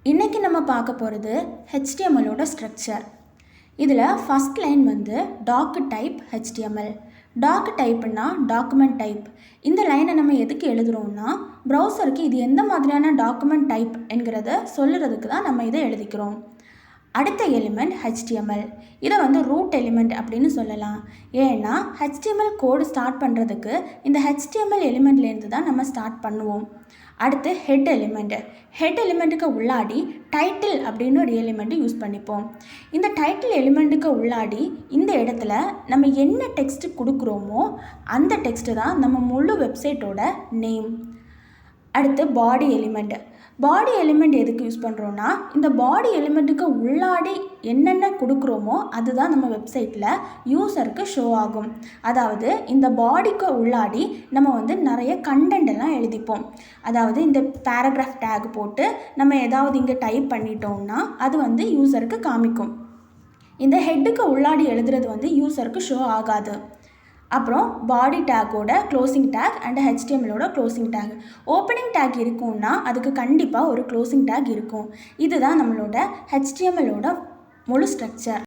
இன்றைக்கி நம்ம பார்க்க போகிறது ஹெச்டிஎம்எலோட ஸ்ட்ரக்சர். இதில் ஃபஸ்ட் லைன் வந்து டாக் டைப் ஹெச்டிஎம்எல். டாக் டைப்னா டாக்குமெண்ட் டைப். இந்த லைனை நம்ம எதுக்கு எழுதுகிறோம்னா, ப்ரௌசருக்கு இது எந்த மாதிரியான டாக்குமெண்ட் டைப் என்கிறத சொல்லுறதுக்கு தான் நம்ம இதை எழுதிக்கிறோம். அடுத்த எலிமெண்ட் ஹெச்டிஎம்எல். இதை வந்து ரூட் எலிமெண்ட் அப்படின்னு சொல்லலாம். ஏன்னா ஹெச்டிஎம்எல் கோடு ஸ்டார்ட் பண்ணுறதுக்கு இந்த ஹெச்டிஎம்எல் எலிமெண்ட்லேருந்து தான் நம்ம ஸ்டார்ட் பண்ணுவோம். அடுத்து ஹெட் எலிமெண்ட். ஹெட் எலிமெண்ட்டுக்கு உள்ளாடி டைட்டில் அப்படின்னு ஒரு எலிமெண்ட் யூஸ் பண்ணிப்போம். இந்த டைட்டில் எலிமெண்ட்டுக்கு உள்ளாடி இந்த இடத்துல நம்ம என்ன டெக்ஸ்ட் கொடுக்குறோமோ அந்த டெக்ஸ்ட்டு தான் நம்ம முழு வெப்சைட்டோட நேம். அடுத்து பாடி எலிமெண்ட். பாடி எலிமெண்ட் எதுக்கு யூஸ் பண்ணுறோன்னா, இந்த பாடி எலிமெண்ட்டுக்கு உள்ளாடி என்னென்ன கொடுக்குறோமோ அதுதான் நம்ம வெப்சைட்டில் யூசருக்கு ஷோ ஆகும். அதாவது இந்த பாடிக்கு உள்ளாடி நம்ம வந்து நிறைய கண்டென்ட் எல்லாம் எழுதிப்போம். அதாவது இந்த பேராகிராஃப் டேக் போட்டு நம்ம ஏதாவது இங்கே டைப் பண்ணிட்டோம்னா அது வந்து யூசருக்கு காமிக்கும். இந்த ஹெட்டுக்கு உள்ளாடி எழுதுறது வந்து யூசருக்கு ஷோ ஆகாது. அப்புறம் பாடி டேக்கோட க்ளோசிங் டேக் அண்ட் ஹெச்டிஎம்எலோட க்ளோசிங் டேக். ஓப்பனிங் டேக் இருக்கும்னா அதுக்கு கண்டிப்பாக ஒரு க்ளோசிங் டேக் இருக்கும். இதுதான் நம்மளோட ஹெச்டிஎம்எலோட முழு ஸ்ட்ரக்சர்.